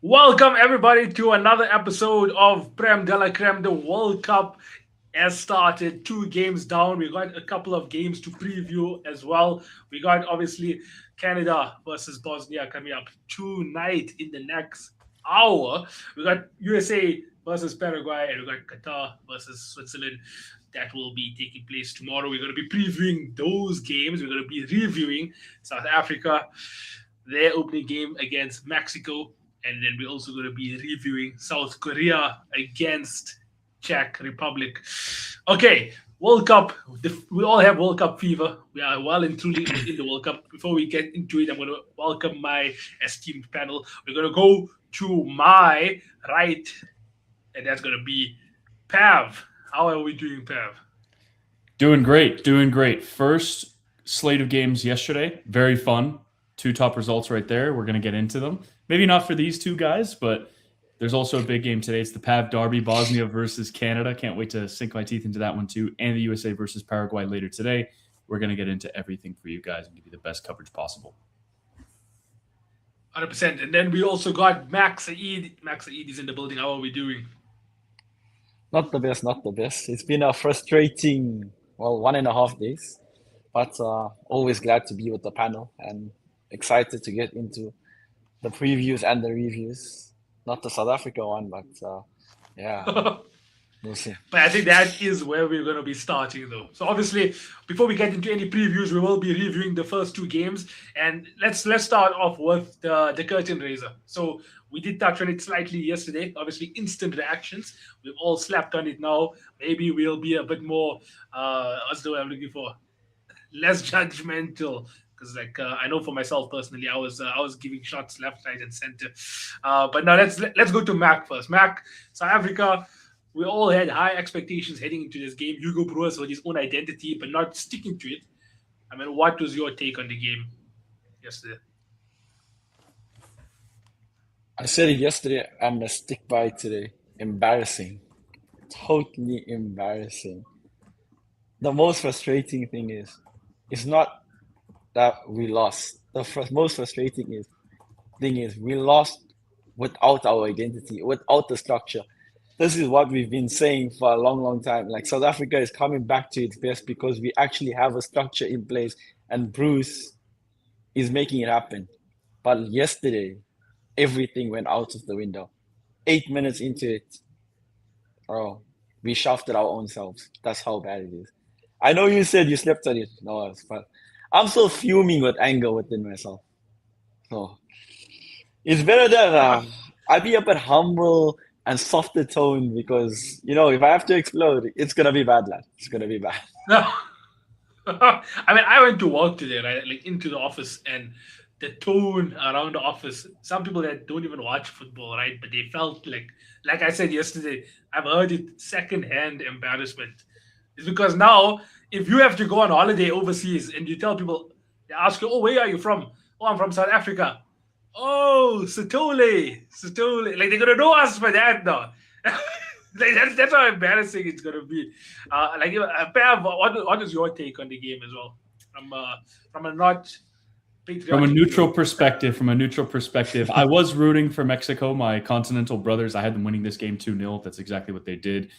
Welcome everybody to another episode of Prem de la Creme. The World Cup has started. Two games down. We got a couple of games to preview as well. We got obviously Canada versus Bosnia coming up tonight in the next hour. We got USA versus Paraguay, and we got Qatar versus Switzerland. That will be taking place tomorrow. We're going to be previewing those games. We're going to be reviewing South Africa, their opening game against Mexico, and then we're also going to be reviewing South Korea against Czech Republic. Okay, World Cup. We all have World Cup fever. We are well and truly in the World Cup. Before we get into it, I'm going to welcome my esteemed panel. We're going to go to my right, and that's going to be Pav. How are we doing, Pav? Doing great, doing great. First slate of games yesterday, very fun. Two top results right there. We're going to get into them. Maybe not for these two guys, but there's also a big game today. It's the PAV Derby, Bosnia versus Canada. Can't wait to sink my teeth into that one too. And the USA versus Paraguay later today. We're going to get into everything for you guys and give you the best coverage possible. 100%. And then we also got Max Saeed. Max Saeed is in the building. How are we doing? Not the best, not the best. It's been a frustrating, 1.5 days, but always glad to be with the panel and excited to get into the previews and the reviews. Not the South Africa one, but yeah, we'll see. But I think that is where we're going to be starting, though. So obviously, before we get into any previews, we will be reviewing the first two games, and let's start off with the curtain raiser. So we did touch on it slightly yesterday. Obviously, instant reactions. We've all slapped on it now. Maybe we'll be a bit more. What's the word I'm looking for? Less judgmental. Because I know for myself personally, I was giving shots left, right, and center. But now let's go to Mac first. Mac, South Africa. We all had high expectations heading into this game. Hugo Broos with his own identity, but not sticking to it. I mean, what was your take on the game yesterday? I said it yesterday. I'm gonna stick by it today. Embarrassing, totally embarrassing. The most frustrating thing is, it's not that we lost. The most frustrating thing is we lost without our identity, without the structure. This is what we've been saying for a long, long time. Like South Africa is coming back to its best because we actually have a structure in place, and Bruce is making it happen. But yesterday, everything went out of the window. 8 minutes into it, oh, we shafted our own selves. That's how bad it is. I know you said you slept on it. No, but I'm still fuming with anger within myself. So it's better that I be a bit humble and softer tone because if I have to explode, it's gonna be bad, lad. It's gonna be bad. No, I mean, I went to work today, right? Like into the office, and the tone around the office. Some people that don't even watch football, right? But they felt like I said yesterday, I've heard it secondhand embarrassment. It's because now, if you have to go on holiday overseas and you tell people, they ask you, "Oh, where are you from?" "Oh, I'm from South Africa." "Oh, Satole." Like they're gonna know us for that now. Like that's how embarrassing it's gonna be. Pav, what is your take on the game as well? From a not From a patriotic view. neutral perspective, I was rooting for Mexico, my continental brothers. I had them winning this game 2-0. That's exactly what they did.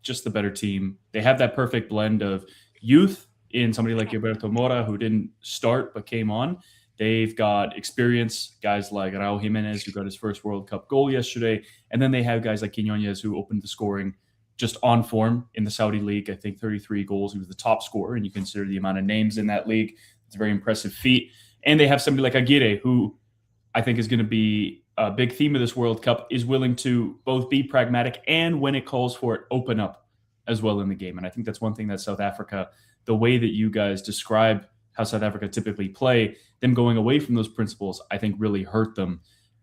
Just the better team. They have that perfect blend of youth in somebody like Gilberto Mora, who didn't start but came on. They've got experience, guys like Raul Jimenez, who got his first World Cup goal yesterday. And then they have guys like Quinones, who opened the scoring just on form in the Saudi League. I think 33 goals. He was the top scorer, and you consider the amount of names in that league. It's a very impressive feat. And they have somebody like Aguirre, who I think is going to be a big theme of this World Cup, is willing to both be pragmatic and, when it calls for it, open up as well in the game. And I think that's one thing that South Africa, the way that you guys describe how South Africa typically play, them going away from those principles, I think really hurt them.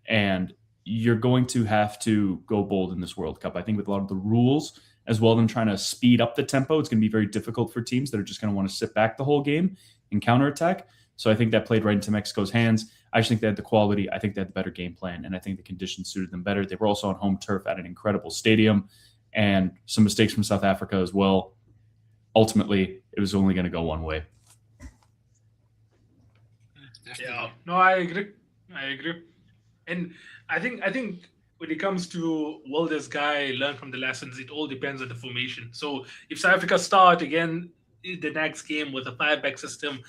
And you're going to have to go bold in this World Cup. I think with a lot of the rules, as well, them trying to speed up the tempo, it's going to be very difficult for teams that are just going to want to sit back the whole game and counterattack. So I think that played right into Mexico's hands. I just think they had the quality. I think they had the better game plan, and I think the conditions suited them better. They were also on home turf at an incredible stadium, and some mistakes from South Africa as well. Ultimately, it was only going to go one way. Yeah, Definitely. no, I agree. I agree. And I think when it comes to will this guy learn from the lessons, it all depends on the formation. So if South Africa start again the next game with a five-back system,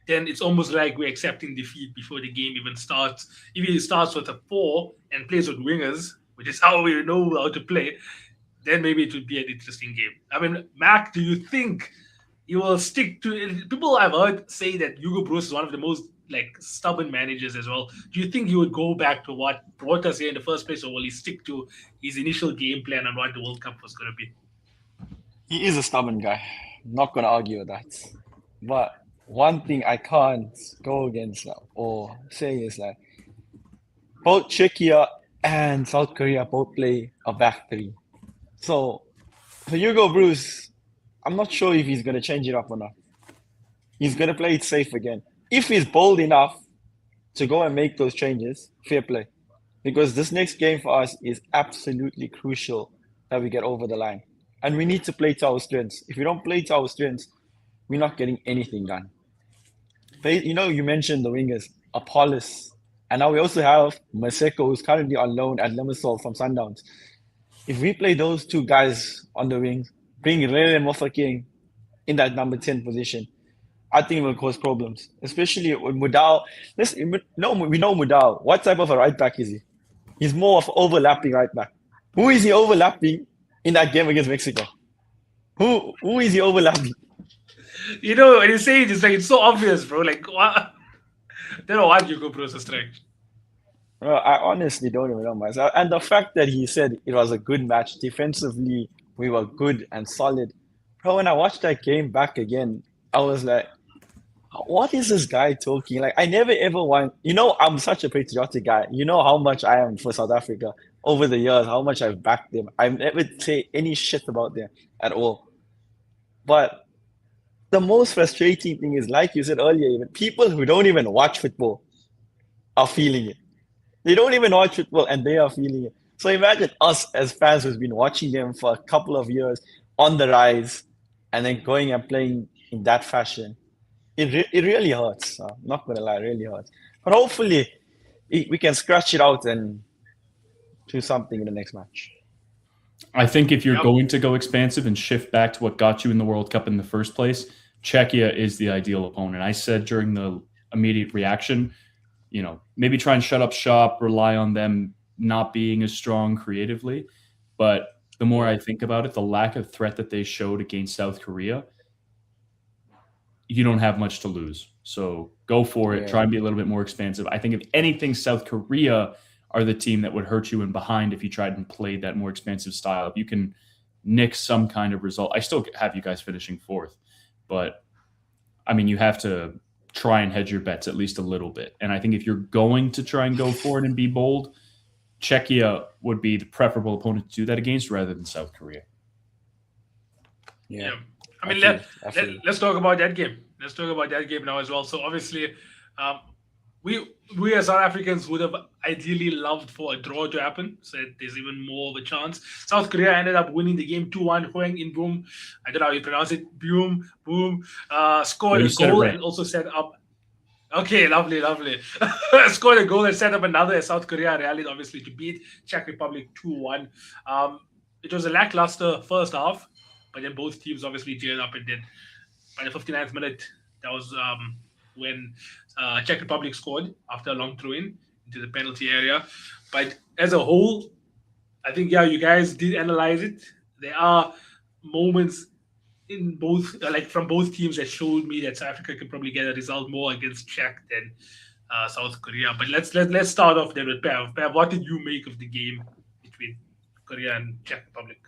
then it's almost like we're accepting defeat before the game even starts. If he starts with a four and plays with wingers, which is how we know how to play, then maybe it would be an interesting game. I mean, Mac, do you think you will stick to people I've heard say that Hugo Bruce is one of the most like stubborn managers as well. Do you think he would go back to what brought us here in the first place, or will he stick to his initial game plan on what the World Cup was going to be? He is a stubborn guy. Not gonna argue with that. But one thing I can't go against or say is that both Czechia and South Korea both play a back three. So for Hugo Bruce, I'm not sure if he's gonna change it up or not. He's gonna play it safe again. If he's bold enough to go and make those changes, fair play. Because this next game for us is absolutely crucial that we get over the line. And we need to play to our strengths. If we don't play to our strengths, we're not getting anything done. You mentioned the wingers, Apollos. And now we also have Maseko, who's currently on loan at Limassol from Sundowns. If we play those two guys on the wings, bring Rere Mofokeng in that number 10 position, I think it will cause problems, especially with Mudau. We know Mudau. What type of a right back is he? He's more of overlapping right back. Who is he overlapping in that game against Mexico? Who is he overlapping? You know, when you say it, it's like it's so obvious, bro. Like, what? They don't want Hugo Bruce strength. Well, I honestly don't even know myself. And the fact that he said it was a good match defensively, we were good and solid. Bro, when I watched that game back again, I was like, what is this guy talking? Like, I never ever want, I'm such a patriotic guy. You know how much I am for South Africa over the years, how much I've backed them. I've never say any shit about them at all. But the most frustrating thing is, like you said earlier, even people who don't even watch football are feeling it. They don't even watch football and they are feeling it. So imagine us as fans who's been watching them for a couple of years on the rise and then going and playing in that fashion. It really hurts. I'm not gonna lie, it really hurts. But hopefully we can scratch it out and do something in the next match. I think if you're Yep. going to go expansive and shift back to what got you in the World Cup in the first place, Czechia is the ideal opponent. I said during the immediate reaction, maybe try and shut up shop, rely on them not being as strong creatively. But the more I think about it, the lack of threat that they showed against South Korea, you don't have much to lose. So go for it. Yeah. Try and be a little bit more expansive. I think if anything, South Korea are the team that would hurt you in behind if you tried and played that more expansive style. If you can nick some kind of result, I still have you guys finishing fourth. But, I mean, you have to try and hedge your bets at least a little bit. And I think if you're going to try and go for it and be bold, Czechia would be the preferable opponent to do that against rather than South Korea. Yeah. I mean, Definitely. let's talk about that game. Let's talk about that game now as well. So obviously, we as South Africans would have ideally loved for a draw to happen, so that there's even more of a chance. South Korea ended up winning the game 2-1. Huang In Boom, I don't know how you pronounce it. Boom, scored You a said it goal right. and also set up. Okay, lovely. Scored a goal and set up another as South Korea rallied obviously to beat Czech Republic 2-1. It was a lackluster first half, but then both teams obviously geared up, and then by the 59th minute, that was when Czech Republic scored after a long throw in into the penalty area. But as a whole, I think, yeah, you guys did analyze it. There are moments in both, like from both teams, that showed me that South Africa can probably get a result more against Czech than South Korea. But let's start off then with Pev. Pev, what did you make of the game between Korea and Czech Republic?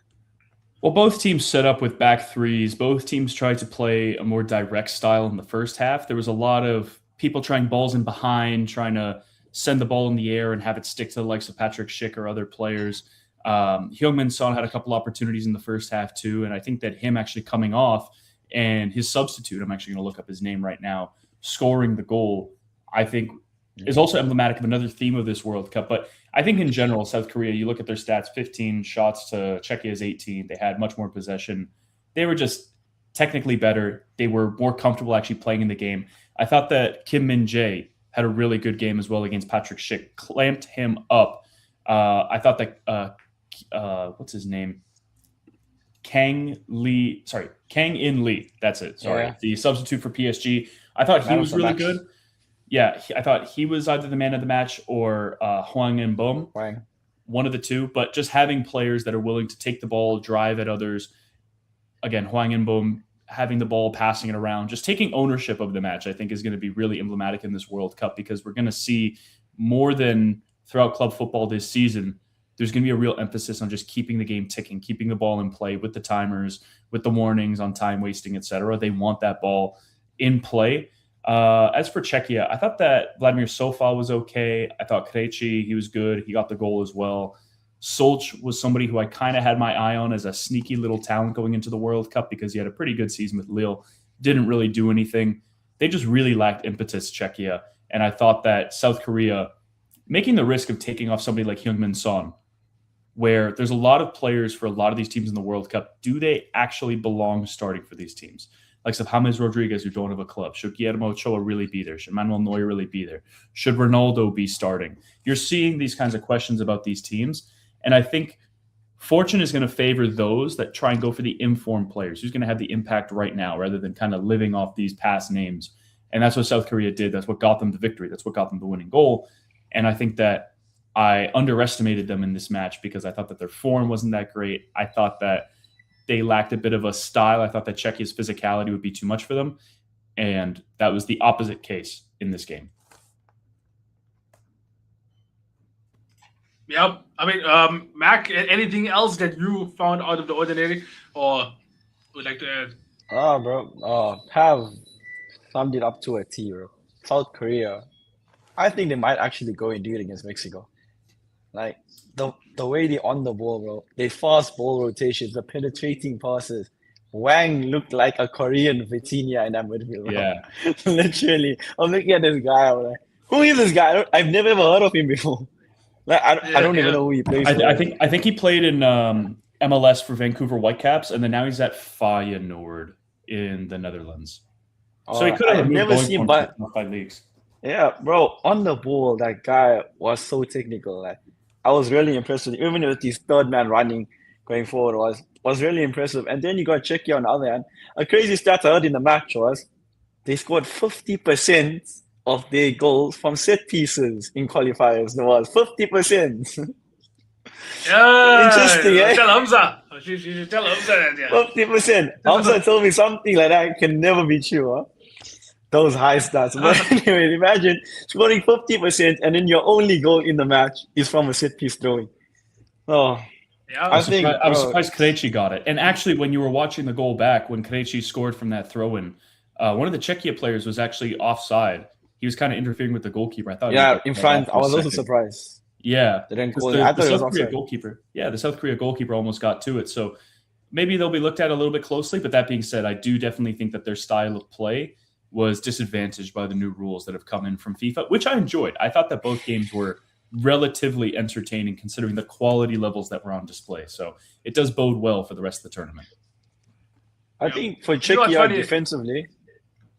Well, both teams set up with back threes. Both teams tried to play a more direct style in the first half. There was a lot of people trying balls in behind, trying to send the ball in the air and have it stick to the likes of Patrick Schick or other players. Heung-min Son had a couple opportunities in the first half too, and I think that him actually coming off and his substitute, I'm actually going to look up his name right now, scoring the goal, I think is also emblematic of another theme of this World Cup. But I think in general, South Korea, you look at their stats, 15 shots to Czechia's 18. They had much more possession. They were just technically better. They were more comfortable actually playing in the game. I thought that Kim Min-jae had a really good game as well against Patrick Schick, clamped him up. I thought that what's his name? Kang In Lee. That's it. Sorry. Yeah. The substitute for PSG. I thought he was really good. Yeah, I thought he was either the man of the match or Hwang In-beom. One of the two. But just having players that are willing to take the ball, drive at others. Again, Hwang In-beom having the ball, passing it around, just taking ownership of the match, I think is going to be really emblematic in this World Cup, because we're going to see more than throughout club football this season. There's going to be a real emphasis on just keeping the game ticking, keeping the ball in play with the timers, with the warnings on time wasting, etc. They want that ball in play. As for Czechia, I thought that Vladimir Sofal was okay. I thought Krejci, he was good. He got the goal as well. Solch was somebody who I kind of had my eye on as a sneaky little talent going into the World Cup, because he had a pretty good season with Lille. Didn't really do anything. They just really lacked impetus, Czechia. And I thought that South Korea, making the risk of taking off somebody like Heung-min Son, where there's a lot of players for a lot of these teams in the World Cup, do they actually belong starting for these teams? Like James Rodriguez, who don't have a club. Should Guillermo Ochoa really be there? Should Manuel Neuer really be there? Should Ronaldo be starting? You're seeing these kinds of questions about these teams. And I think fortune is going to favor those that try and go for the informed players. Who's going to have the impact right now rather than kind of living off these past names. And that's what South Korea did. That's what got them the victory. That's what got them the winning goal. And I think that I underestimated them in this match because I thought that their form wasn't that great. I thought that they lacked a bit of a style. I thought that Czechia's physicality would be too much for them. And that was the opposite case in this game. Yep. I mean, Mac, anything else that you found out of the ordinary or would like to add? Oh, bro. Have summed it up to a T, bro. South Korea, I think they might actually go and do it against Mexico. Like, the way they on the ball, bro. They fast ball rotations, the penetrating passes. Wang looked like a Korean Vitinha in that midfield, bro. Yeah. Literally. I'm looking at this guy, I'm like, who is this guy? I've never ever heard of him before. Like, I don't even know who he plays for. I think he played in MLS for Vancouver Whitecaps, and then now he's at Feyenoord in the Netherlands. So he could have never seen, but 5 leagues. Yeah, bro, on the ball, that guy was so technical. Like, I was really impressed with him. Even with his third man running, going forward was really impressive. And then you got Czechia on the other hand. A crazy stat I heard in the match was they scored 50% of their goals from set pieces in qualifiers. There was 50%. Yeah, Interesting, eh? Tell Hamza. You should tell Hamza that, yeah. 50%. Hamza told me something like that can never be true, huh? Those high stats. But anyway, imagine scoring 50% and then your only goal in the match is from a set piece throwing. Oh, yeah. I was surprised Krejci got it. And actually, when you were watching the goal back, when Krejci scored from that throw-in, one of the Czechia players was actually offside. He was kind of interfering with the goalkeeper. I thought. Yeah, in front. I was also surprised. Yeah, they didn't call it. I thought it was offside. The South Korea goalkeeper almost got to it. So maybe they'll be looked at a little bit closely. But that being said, I do definitely think that their style of play was disadvantaged by the new rules that have come in from FIFA, which I enjoyed. I thought that both games were relatively entertaining considering the quality levels that were on display. So it does bode well for the rest of the tournament. I think for Czechia defensively,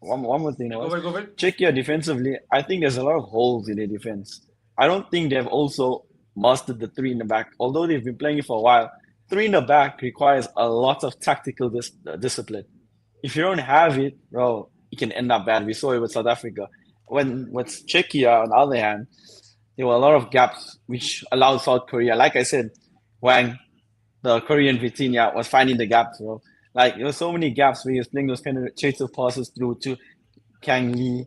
one more thing. Go ahead. Czechia defensively, I think there's a lot of holes in their defense. I don't think they've also mastered the three in the back. Although they've been playing it for a while, three in the back requires a lot of tactical discipline. If you don't have it, bro, it can end up bad. We saw it with South Africa. With Czechia, on the other hand, there were a lot of gaps which allowed South Korea. Like I said, Wang, the Korean Vitinha, was finding the gaps, bro. Like, there were so many gaps where he was playing those penetrative passes through to Kang Lee.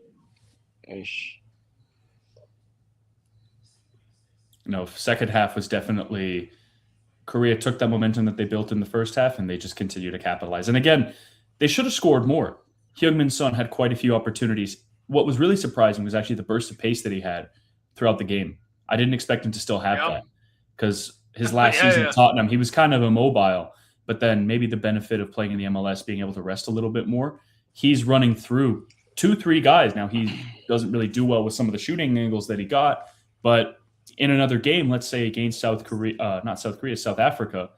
No, second half was definitely Korea took that momentum that they built in the first half and they just continue to capitalize. And again, they should have scored more. Heung-min Son had quite a few opportunities. What was really surprising was actually the burst of pace that he had throughout the game. I didn't expect him to still have that because his last season at Tottenham, he was kind of immobile, but then maybe the benefit of playing in the MLS, being able to rest a little bit more, he's running through 2-3 guys. Now, he doesn't really do well with some of the shooting angles that he got, but in another game, let's say against South Africa,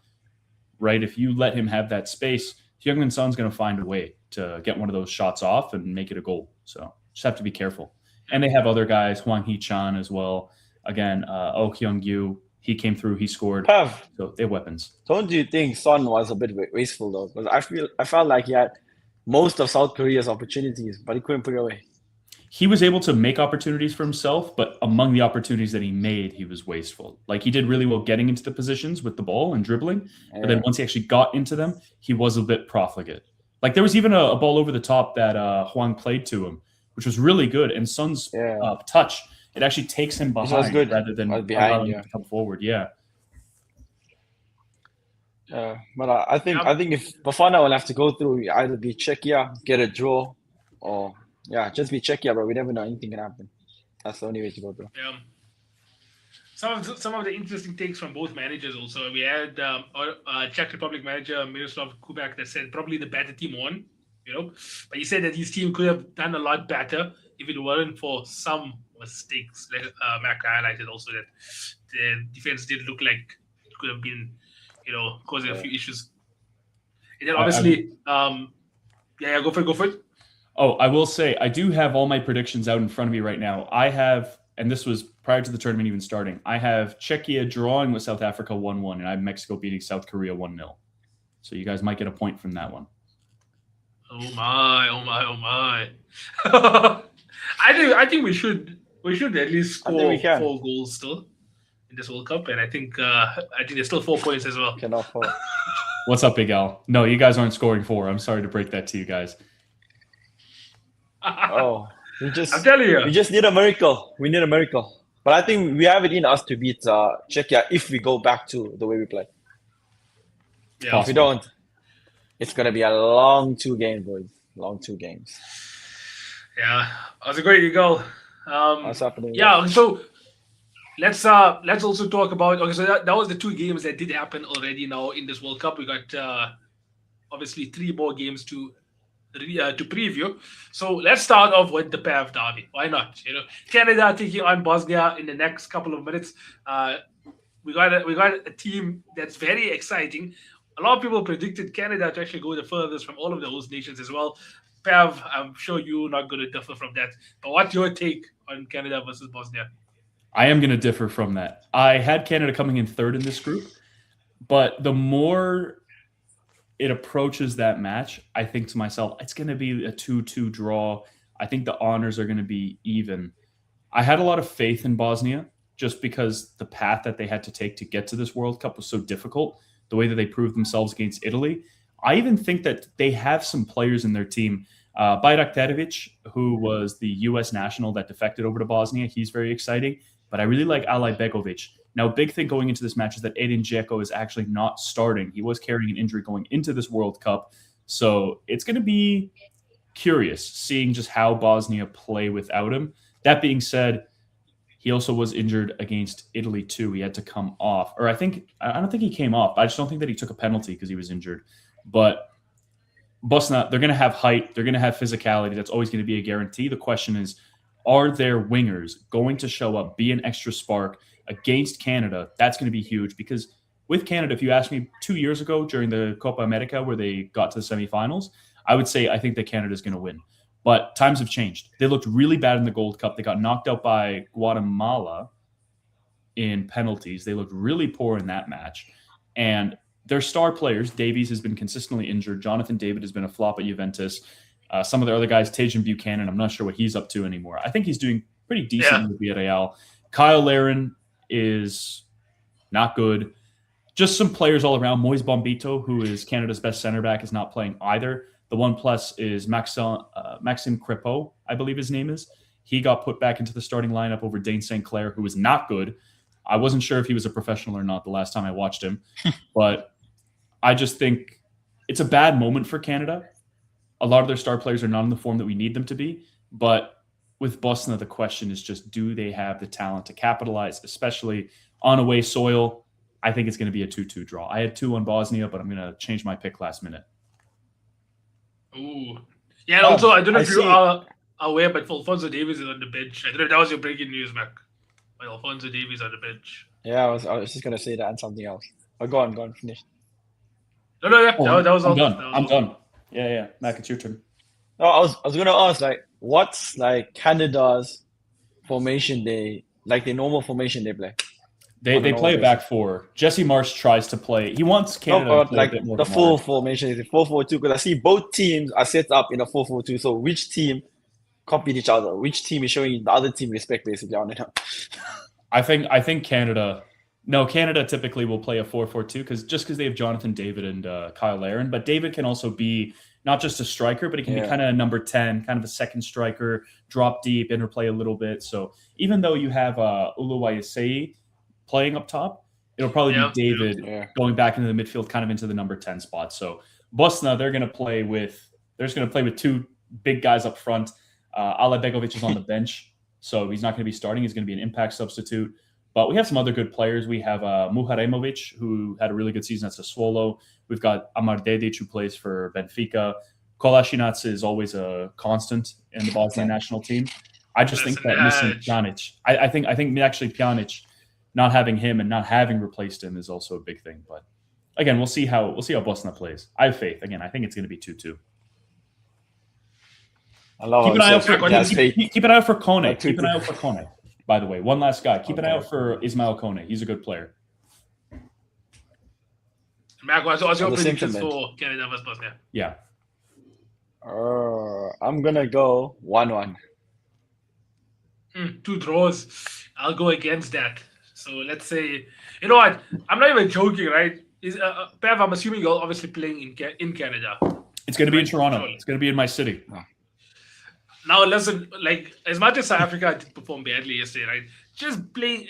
right? If you let him have that space, Heung-min Son's going to find a way to get one of those shots off and make it a goal. So just have to be careful. And they have other guys, Hwang Hee-chan as well. Again, Oh Kyung-gyu, he came through, he scored. Pav, So they have weapons. don't you think Son was a bit wasteful though? Because I felt like he had most of South Korea's opportunities, but he couldn't put it away. He was able to make opportunities for himself, but among the opportunities that he made, he was wasteful. Like, he did really well getting into the positions with the ball and dribbling, but then once he actually got into them, he was a bit profligate. Like, there was even a ball over the top that Hwang played to him, which was really good. And Son's touch, it actually takes him behind rather than allowing him to come forward. Yeah. But I think if Bafana will have to go through, either be Czechia, get a draw, or just be Czechia, bro. We never know, anything can happen. That's the only way to go through. Yeah. Some of the interesting takes from both managers also. We had Czech Republic manager Miroslav Kubak that said probably the better team won, but he said that his team could have done a lot better if it weren't for some mistakes. Like Mac highlighted also that the defense did look like it could have been, causing a few issues. And then obviously, go for it. Oh, I will say, I do have all my predictions out in front of me right now. I have, and this was prior to the tournament even starting, I have Czechia drawing with South Africa 1-1, and I have Mexico beating South Korea 1-0. So you guys might get a point from that one. Oh my. I think we should at least score 4 goals still in this World Cup, and I think there's still 4 points as well. Cannot fall. What's up, Big Al? No, you guys aren't scoring 4. I'm sorry to break that to you guys. I'm telling you, we just need a miracle. We need a miracle, but I think we have it in us to beat Czechia if we go back to the way we play. Yeah. If we don't, it's gonna be a long 2 games, boys. Long 2 games. Yeah, that's a great goal. What's happening? Yeah, so let's also talk about. Okay, so that was the 2 games that did happen already now in this World Cup. We got obviously 3 more games to preview. So let's start off with the PAV derby. Why not? Canada taking on Bosnia in the next couple of minutes. We got a team that's very exciting. A lot of people predicted Canada to actually go the furthest from all of the host nations as well. PAV, I'm sure you're not going to differ from that. But what's your take on Canada versus Bosnia? I am going to differ from that. I had Canada coming in 3rd in this group, but the more it approaches that match, I think to myself, it's going to be a 2-2 draw. I think the honors are going to be even. I had a lot of faith in Bosnia just because the path that they had to take to get to this World Cup was so difficult, the way that they proved themselves against Italy. I even think that they have some players in their team. Bayraktarevic, who was the U.S. national that defected over to Bosnia, he's very exciting. But I really like Alay Begovic. Now, a big thing going into this match is that Edin Dzeko is actually not starting. He was carrying an injury going into this World Cup. So it's going to be curious seeing just how Bosnia play without him. That being said, he also was injured against Italy too. He had to come off. Or I don't think he came off. I just don't think that he took a penalty because he was injured. But Bosnia, they're going to have height. They're going to have physicality. That's always going to be a guarantee. The question is, are their wingers going to show up, be an extra spark against Canada? That's going to be huge because with Canada, if you asked me 2 years ago during the Copa America where they got to the semifinals, I would say I think that Canada is going to win. But times have changed. They looked really bad in the Gold Cup. They got knocked out by Guatemala in penalties. They looked really poor in that match. And their star players, Davies has been consistently injured. Jonathan David has been a flop at Juventus. Some of the other guys, Tajan Buchanan, I'm not sure what he's up to anymore. I think he's doing pretty decent with Villarreal. Kyle Larin is not good. Just some players all around. Moise Bombito, who is Canada's best center back, is not playing either. The one plus is Maxime Crepeau, I believe his name is. He got put back into the starting lineup over Dane St. Clair, who was not good. I wasn't sure if he was a professional or not the last time I watched him. But I just think it's a bad moment for Canada. A lot of their star players are not in the form that we need them to be. But with Bosnia, the question is just, do they have the talent to capitalize, especially on away soil? I think it's going to be a 2-2 draw. I had 2 on Bosnia, but I'm going to change my pick last minute. Ooh. Yeah, and also, I don't know if you are aware, but Alphonso Davies is on the bench. I don't know if that was your breaking news, Mac. But Alphonso Davies on the bench. Yeah, I was just going to say that and something else. Oh, go on, finish. No, yeah. That was all. I'm done. Yeah. Mac, it's your turn. No, I was going to ask, what's Canada's formation the normal formation they play? They play a back four. Jesse Marsh tries to play. He wants No, Canada to but play like a bit more the of a full modern. formation is a 4-4-2 because I see both teams are set up in a 4-4-2. So which team compete each other? Which team is showing the other team respect basically on it? I think Canada. No, Canada typically will play a 4-4-2 because they have Jonathan David and Kyle Larin. But David can also be not just a striker, but he can be kind of a number 10, kind of a second striker, drop deep, interplay a little bit. So even though you have Uluwayasei playing up top, it'll probably be David going back into the midfield, kind of into the number 10 spot. So Bosna, they're going to play with two big guys up front. Ale Begovic is on the bench, so he's not going to be starting. He's going to be an impact substitute. But we have some other good players. We have Muharemovic, who had a really good season at Sassuolo. We've got Amar Dedic, who plays for Benfica. Kolasinac is always a constant in the Bosnian national team. I just think that missing Pjanic, I think actually Pjanic, not having him and not having replaced him is also a big thing. But again, we'll see how Bosna plays. I have faith. Again, I think it's going to be 2-2. Keep an eye out for Kone. Keep an eye out for Kone. By the way, one last guy. Keep an eye out for Ismail Kone. He's a good player. Marco, what's your predictions for Canada versus Bosnia? Yeah. I'm gonna go 1-1. 2 draws. I'll go against that. So let's say, you know what? I'm not even joking, right? Pev, I'm assuming you're obviously playing in Canada. It's going to be in Toronto. It's going to be in my city. Oh. Now, listen, like, as much as South Africa did perform badly yesterday, right? Just playing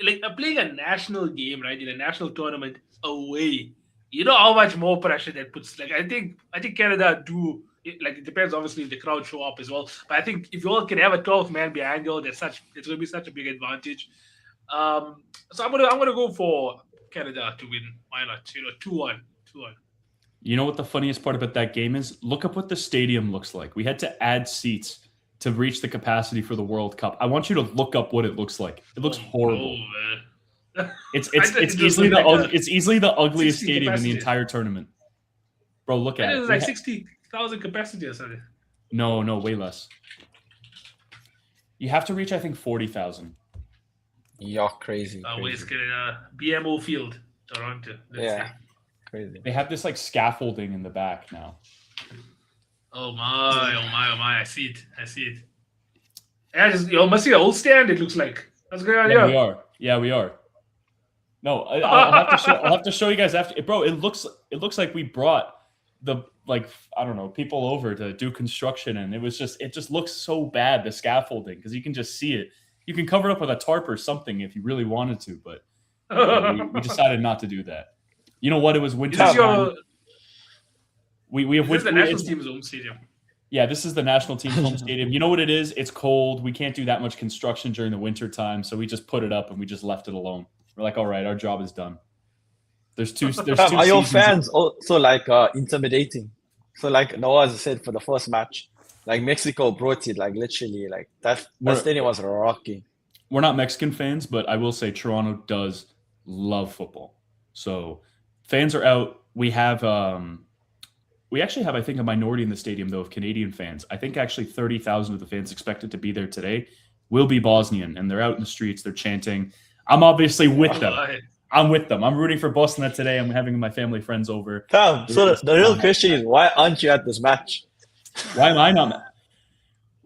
a national game, right, in a national tournament away. You know how much more pressure that puts. Like, I think Canada do. It depends, obviously, if the crowd show up as well. But I think if you all can have a 12-man behind you, it's going to be such a big advantage. So I'm gonna go for Canada to win. Why not? 2-1. You know what the funniest part about that game is? Look up what the stadium looks like. We had to add seats to reach the capacity for the World Cup. I want you to look up what it looks like. It looks horrible. It's easily the ugliest stadium in the entire tournament. Bro, look at it. It's like 60,000 capacity or something. No, way less. You have to reach, I think, 40,000. You're crazy. Where's Canada? BMO Field, Toronto. Crazy. They have this like scaffolding in the back now. Oh my! I see it. Yeah, you must see an old stand. It looks like that's a good idea. Yeah, we are. No, I'll have to show you guys after, bro. It looks like we brought the people over to do construction, and it just looks so bad, the scaffolding, because you can just see it. You can cover it up with a tarp or something if you really wanted to, but we decided not to do that. You know what? It was winter time. We have the national team's home stadium. Yeah, this is the national team's home stadium. You know what it is? It's cold. We can't do that much construction during the winter time, so we just put it up and we just left it alone. We're like, all right, our job is done. There's two. Are your fans also like intimidating? So like Noah said for the first match, like Mexico brought it, like literally, like that stadium was rocking. We're not Mexican fans, but I will say Toronto does love football. So fans are out. We actually have, I think, a minority in the stadium, though, of Canadian fans. I think actually 30,000 of the fans expected to be there today will be Bosnian, and they're out in the streets. They're chanting. I'm obviously with them. I'm with them. I'm rooting for Bosnia today. I'm having my family friends over. Tom, so the real question is, why aren't you at this match? Why am I not?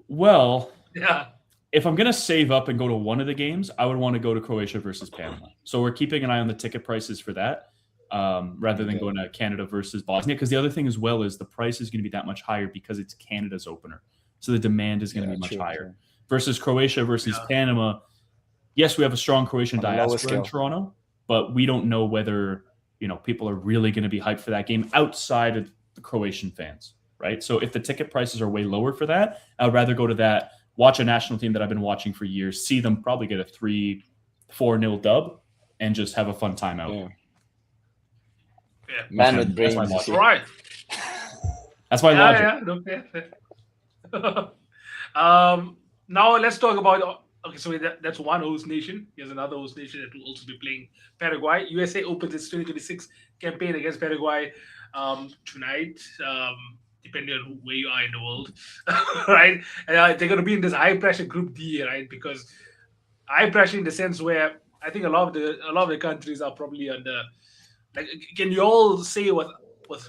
Well, yeah. If I'm going to save up and go to one of the games, I would want to go to Croatia versus Panama. So we're keeping an eye on the ticket prices for that. Rather than going to Canada versus Bosnia. Because the other thing as well is the price is going to be that much higher because it's Canada's opener. So the demand is going to be much higher. Versus Croatia versus Panama. Yes, we have a strong Croatian diaspora in Toronto, but we don't know whether people are really going to be hyped for that game outside of the Croatian fans, right? So if the ticket prices are way lower for that, I'd rather go to that, watch a national team that I've been watching for years, see them probably get a 3-4-0 dub, and just have a fun time out. Yeah. Yeah. Man with brains. That's right. That's my logic. Now let's talk about. Okay, so that's one host nation. Here's another host nation that will also be playing Paraguay. USA opens its 2026 campaign against Paraguay tonight, depending on where you are in the world, right? They're going to be in this high pressure Group D, right? Because high pressure in the sense where I think a lot of the countries are probably under. Like, can you all say with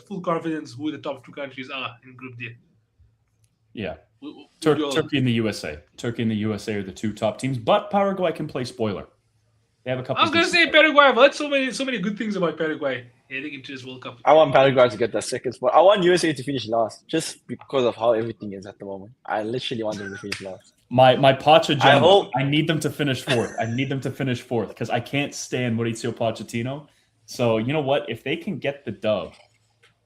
full confidence who the top two countries are in Group D? Yeah. Would you all- Turkey and the USA. Turkey and the USA are the two top teams, but Paraguay can play spoiler. They have a couple. I was gonna say Paraguay. I've heard so many good things about Paraguay heading into this World Cup. I want Paraguay to get that second spot. I want USA to finish last, just because of how everything is at the moment. I literally want them to finish last. My Pacha agenda, hope- I need them to finish fourth. I need them to finish fourth because I can't stand Mauricio Pochettino. So you know what? If they can get the dub,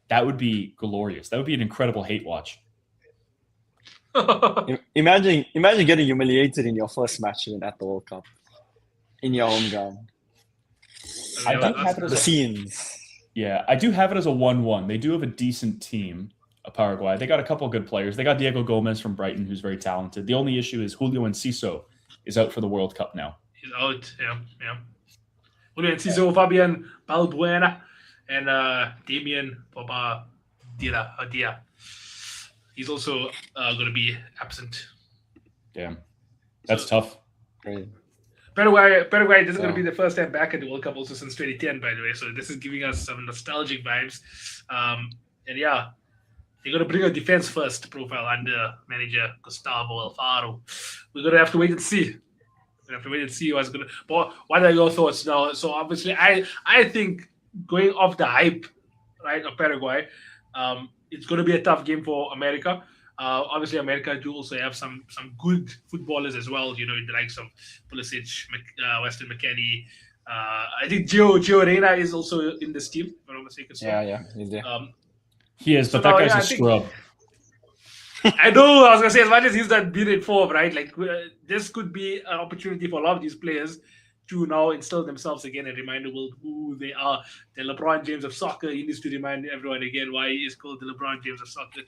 that would be glorious. That would be an incredible hate watch. Imagine getting humiliated in your first match at the World Cup, in your home ground. I do have it as The a, scenes. yeah, I do have it as a 1-1. They do have a decent team, Paraguay. They got a couple of good players. They got Diego Gomez from Brighton, who's very talented. The only issue is Julio Enciso is out for the World Cup now. He's out. Yeah. Julio Enciso, Fabian Balbuena, and Damien Dia. He's also going to be absent. Damn, that's tough. Right. Paraguay, this is going to be the first time back at the World Cup also since 2010, by the way. So this is giving us some nostalgic vibes. And yeah, they're going to bring a defense first profile under manager Gustavo Alfaro. We're going to have to wait and see. What's going to. But what are your thoughts now? So obviously, I think going off the hype, right, of Paraguay, it's going to be a tough game for America. Obviously, America do also have some good footballers as well. You know, the likes of Pulisic, Weston McKennie. I think Gio Reyna is also in this team, if I'm not mistaken. So, Yeah, he's there. He is, but that guy's a scrub. I know. I was gonna say, as much as he's that bearded form, right? Like this could be an opportunity for a lot of these players to now instill themselves again and remind the world who they are. The LeBron James of soccer. He needs to remind everyone again why he is called the LeBron James of soccer.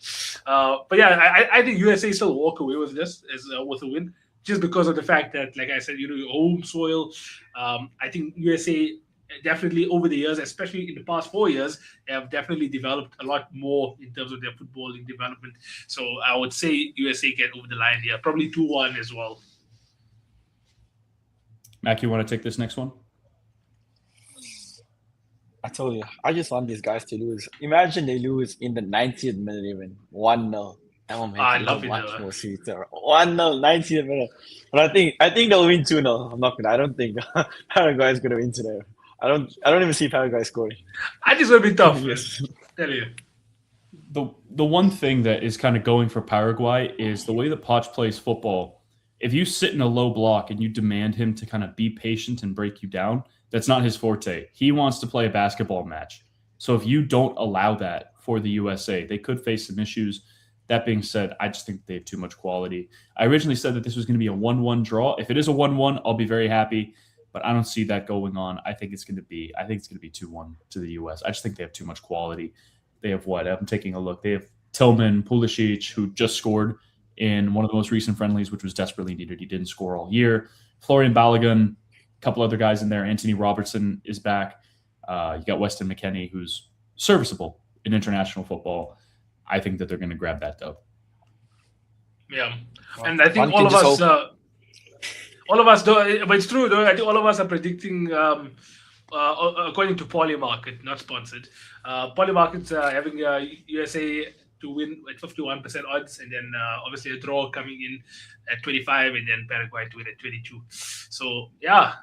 But yeah, I think USA still walk away with this as with a win, just because of the fact that, like I said, you know, your home soil. I think USA definitely over the years, especially in the past 4 years, have definitely developed a lot more in terms of their footballing development. So I would say USA get over the line here, probably 2-1 as well. Mac, you want to take this next one? I told you, I just want these guys to lose. Imagine they lose in the 90th minute even. 1-0. That will make it love it, much more sweeter. 1-0, 90th minute. But I think they'll win 2-0. I'm not gonna. I don't think Paraguay is gonna win today. I don't even see Paraguay scoring. I think it's gonna be tough. Yes. Tell you. The one thing that is kind of going for Paraguay is the way that Poch plays football. If you sit in a low block and you demand him to kind of be patient and break you down, that's not his forte. He wants to play a basketball match. So if you don't allow that for the USA, they could face some issues. That being said, I just think they have too much quality. I originally said that this was going to be a 1-1 draw. If it is a 1-1, I'll be very happy. But I don't see that going on. I think it's going to be 2-1 to the US. I just think they have too much quality. They have what? I'm taking a look. They have Tillman, Pulisic, who just scored in one of the most recent friendlies, which was desperately needed. He didn't score all year. Florian Balogun, a couple other guys in there. Anthony Robertson is back. You got Weston McKennie, who's serviceable in international football. I think that they're going to grab that dub. Yeah, and I think all of us, but it's true though. I think all of us are predicting, according to Polymarket, not sponsored. Polymarket's having USA to win at 51% odds, and then obviously a draw coming in at 25, and then Paraguay to win at 22. So yeah,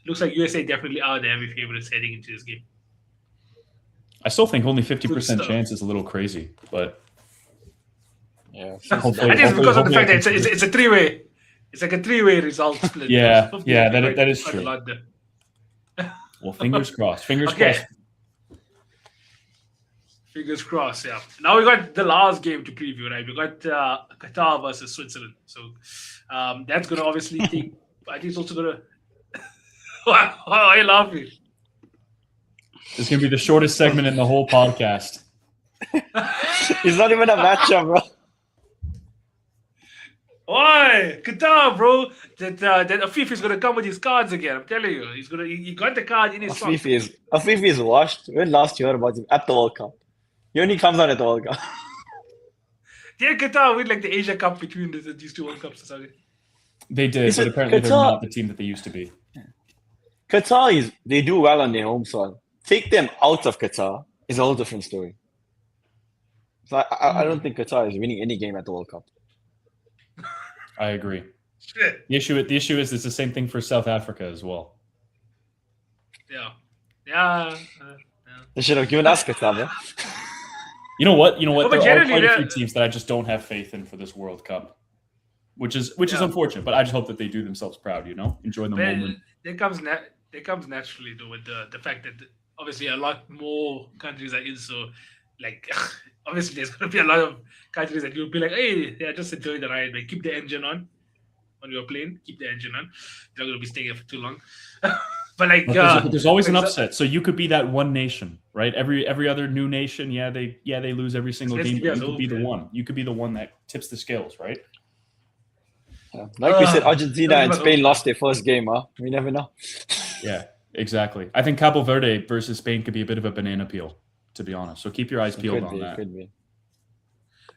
looks like USA definitely are the heavy favorites heading into this game. I still think only 50% chance is a little crazy, but yeah, I think it's because of the fact that it's a three-way. It's like a three-way result split. Yeah, that is true. Well, fingers crossed. Fingers crossed. Fingers crossed, yeah. Now we got the last game to preview, right? We got Qatar versus Switzerland. So that's going to obviously take... I think it's also going to... Why are you laughing? It's going to be the shortest segment in the whole podcast. It's not even a matchup, bro. Why? Qatar, bro. That Afif is gonna come with his cards again. I'm telling you, he got the card in his sock. Afif is washed. When last you heard about him at the World Cup? He only comes on at the World Cup. Did Qatar win like the Asia Cup between these two World Cups? Sorry. They did, but apparently they're not the team that they used to be. Qatar they do well on their home soil. Take them out of Qatar is a whole different story. So I don't think Qatar is winning any game at the World Cup. I agree. Shit. The issue is it's the same thing for South Africa as well. Yeah. They should have given us Qatar, man. You know what? but There are generally, quite a few teams that I just don't have faith in for this World Cup, which is unfortunate. But I just hope that they do themselves proud. Enjoy the moment. It comes naturally though with the fact that obviously a lot more countries are in. So like obviously there's going to be a lot of countries that you'll be like, hey, yeah, just enjoy the ride. Like keep the engine on your plane. Keep the engine on. You're not going to be staying here for too long. But like, there's always an upset. So you could be that one nation, right? Every other new nation, they lose every single game. But you could be the one. You could be the one that tips the scales, right? Like we said, Argentina and Spain lost their first game. We never know. Yeah, exactly. I think Cabo Verde versus Spain could be a bit of a banana peel, to be honest. So keep your eyes peeled on that. Could be.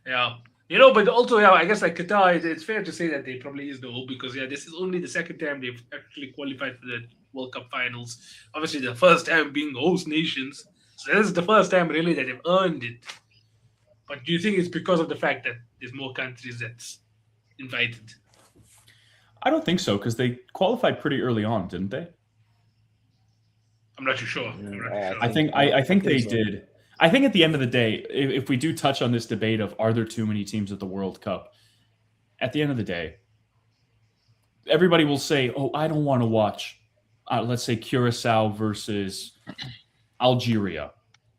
Yeah. But also, I guess like Qatar, it's fair to say that they probably is the hope because this is only the second time they've actually qualified for the World Cup finals. Obviously, the first time being host nations. So this is the first time really that they've earned it. But do you think it's because of the fact that there's more countries that's invited? I don't think so because they qualified pretty early on, didn't they? I'm not too sure. I think they did. I think at the end of the day, if we do touch on this debate of are there too many teams at the World Cup, at the end of the day, everybody will say, oh, I don't want to watch, let's say, Curacao versus Algeria,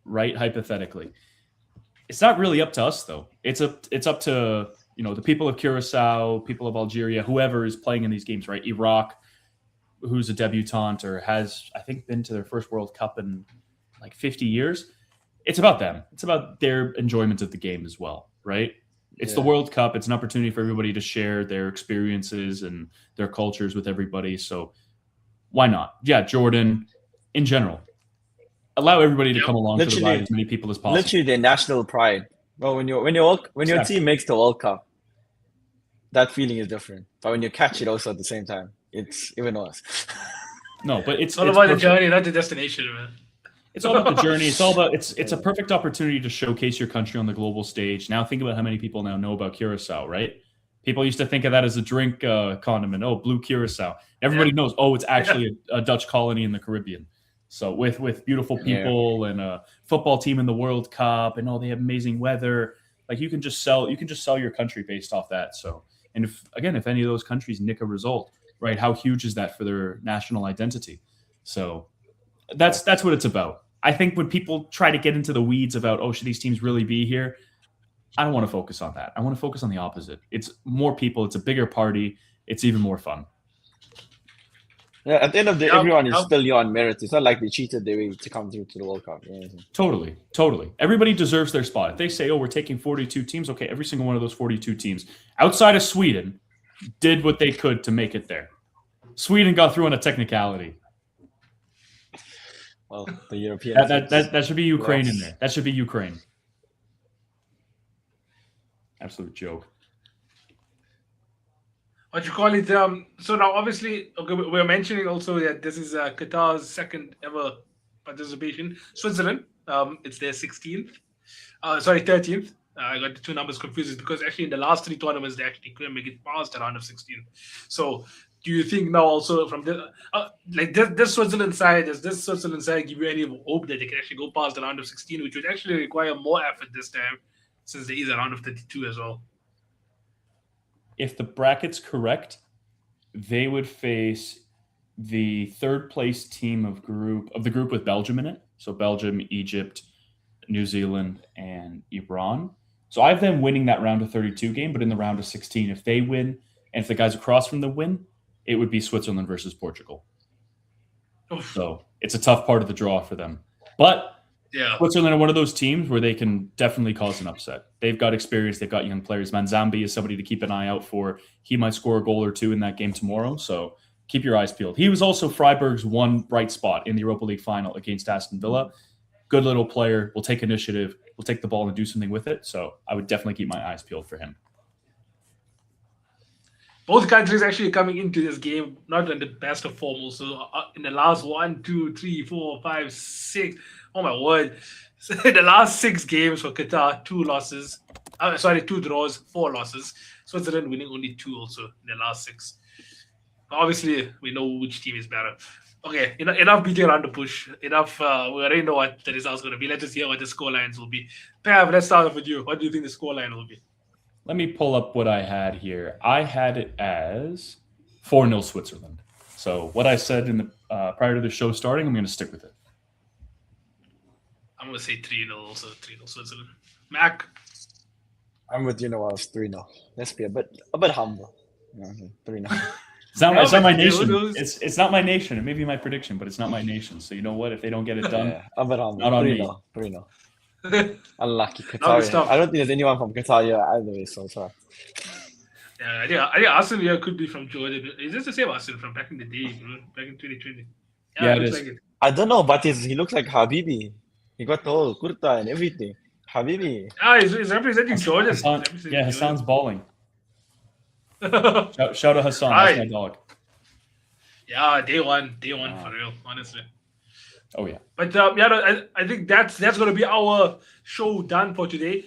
right? Hypothetically. It's not really up to us, though. It's up to, the people of Curacao, people of Algeria, whoever is playing in these games, right? Iraq, who's a debutante or has, I think, been to their first World Cup in like 50 years. It's about them. It's about their enjoyment of the game as well, right? It's the World Cup. It's an opportunity for everybody to share their experiences and their cultures with everybody. So why not? Yeah, Jordan, in general, allow everybody to come along for the ride, as many people as possible. Literally their national pride. Well, when your team makes the World Cup, that feeling is different. But when you catch it also at the same time, it's even worse. No, but it's all about the journey, not the destination, man. It's all about the journey. It's all about it's a perfect opportunity to showcase your country on the global stage. Now think about how many people now know about Curacao, right? People used to think of that as a drink condiment. Oh, blue Curacao. Everybody knows. Oh, it's actually a Dutch colony in the Caribbean. So with beautiful people and a football team in the World Cup, and they have amazing weather. Like you can just sell your country based off that. So, and if any of those countries nick a result, right? How huge is that for their national identity? So that's what it's about. I think when people try to get into the weeds about, should these teams really be here? I don't want to focus on that. I want to focus on the opposite. It's more people. It's a bigger party. It's even more fun. Yeah, at the end of the day, everyone is still on merit. It's not like they cheated their way to come through to the World Cup. Totally. Everybody deserves their spot. If they say, we're taking 42 teams, okay, every single one of those 42 teams, outside of Sweden, did what they could to make it there. Sweden got through on a technicality. Well, the European that should be Ukraine in there. That should be Ukraine. Absolute joke. What you call it? So now, obviously, we're mentioning also that this is Qatar's second ever participation. Switzerland, it's their 13th. I got the two numbers confused because actually in the last three tournaments they actually couldn't make it past the round of 16. So do you think now also from this Switzerland side, does this Switzerland side give you any hope that they can actually go past the round of 16, which would actually require more effort this time since there is a round of 32 as well? If the bracket's correct, they would face the third place team of the group with Belgium in it. So Belgium, Egypt, New Zealand, and Iran. So I have them winning that round of 32 game, but in the round of 16, if they win, and if the guys across from them win, it would be Switzerland versus Portugal. Oof. So it's a tough part of the draw for them. But Switzerland are one of those teams where they can definitely cause an upset. They've got experience. They've got young players. Manzambi is somebody to keep an eye out for. He might score a goal or two in that game tomorrow. So keep your eyes peeled. He was also Freiburg's one bright spot in the Europa League final against Aston Villa. Good little player. Will take initiative. Will take the ball and do something with it. So I would definitely keep my eyes peeled for him. Both countries actually coming into this game not in the best of form. Also, in the last 1, 2, 3, 4, 5, 6. Oh my word! In the last 6 games for Qatar, 2 losses. Sorry, 2 draws, 4 losses. Switzerland winning only 2 also in the last 6. Obviously, we know which team is better. Okay, enough beating around the bush. Enough. We already know what the result's going to be. Let's just hear what the score lines will be. Pav, let's start off with you. What do you think the score line will be? Let me pull up what I had here. I had it as 4-0 Switzerland. So what I said in the prior to the show starting, I'm going to stick with it. I'm going to say 3-0 also. 3-0 Switzerland. Mac? I'm with you. I was 3-0. Let's be a bit humble. 3-0. It's not my who nation. knows? It's not my nation. It may be my prediction, but it's not my nation. So you know what? If they don't get it done, Yeah, a bit humble. Not on 3-0. 3-0. Unlucky Now Qatar. it's tough. I don't think there's anyone from Qatar here either way, so it's hard. Yeah, I think Arsenal here could be from Jordan. Is this the same Arsenal from back in the day, bro? Back in 2020? Yeah, it looks is. like it. I don't know, but he looks like Habibi. He got the whole kurta and everything. Habibi. He's representing Jordan. Hassan, yeah, Hassan's balling. Jordan. Shout out Hassan. Right. That's my dog. Yeah, day one Wow. for real, honestly. Oh yeah. But I think that's going to be our show done for today.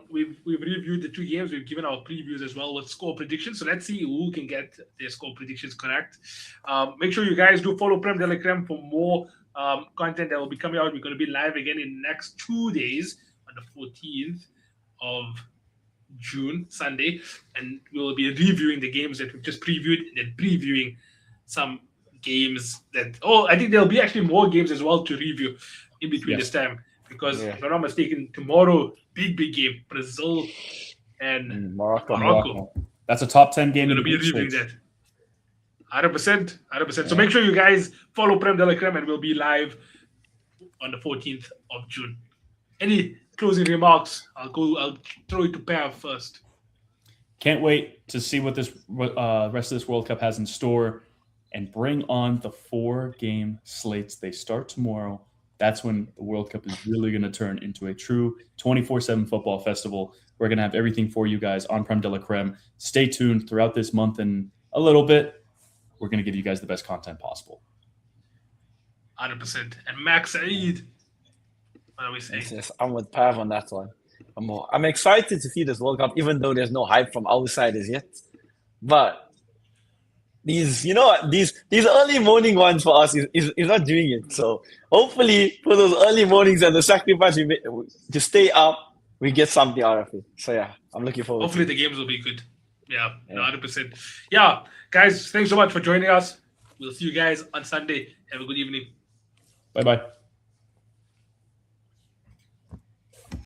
We've reviewed the 2 games. We've given our previews as well with score predictions. So let's see who can get their score predictions correct. Make sure you guys do follow Prem de la Creme for more content that will be coming out. We're going to be live again in the next 2 days on the 14th of June, Sunday, and we'll be reviewing the games that we've just previewed and then previewing some games that I think there'll be actually more games as well to review in between this time, because if I'm not mistaken, tomorrow big game, Brazil and Morocco. That's a top 10 game. We're going to be reviewing that 100%. So make sure you guys follow Prem de la Creme, and we'll be live on the 14th of June. Any closing remarks? I'll throw it to Pav first. Can't wait to see what this rest of this World Cup has in store, and bring on the 4-game slates. They start tomorrow. That's when the World Cup is really going to turn into a true 24/7 football festival. We're going to have everything for you guys on Prem de la Creme. Stay tuned throughout this month and a little bit. We're going to give you guys the best content possible. 100%. And Max Saeed, what are we saying? Yes, I'm with Pav on that one. I'm excited to see this World Cup, even though there's no hype from outsiders yet. But these early morning ones for us is not doing it. So hopefully for those early mornings and the sacrifice we make to stay up, we get something out of it. So yeah, I'm looking forward. Hopefully the games will be good. Yeah, 100%. Yeah, guys, thanks so much for joining us. We'll see you guys on Sunday. Have a good evening. Bye-bye.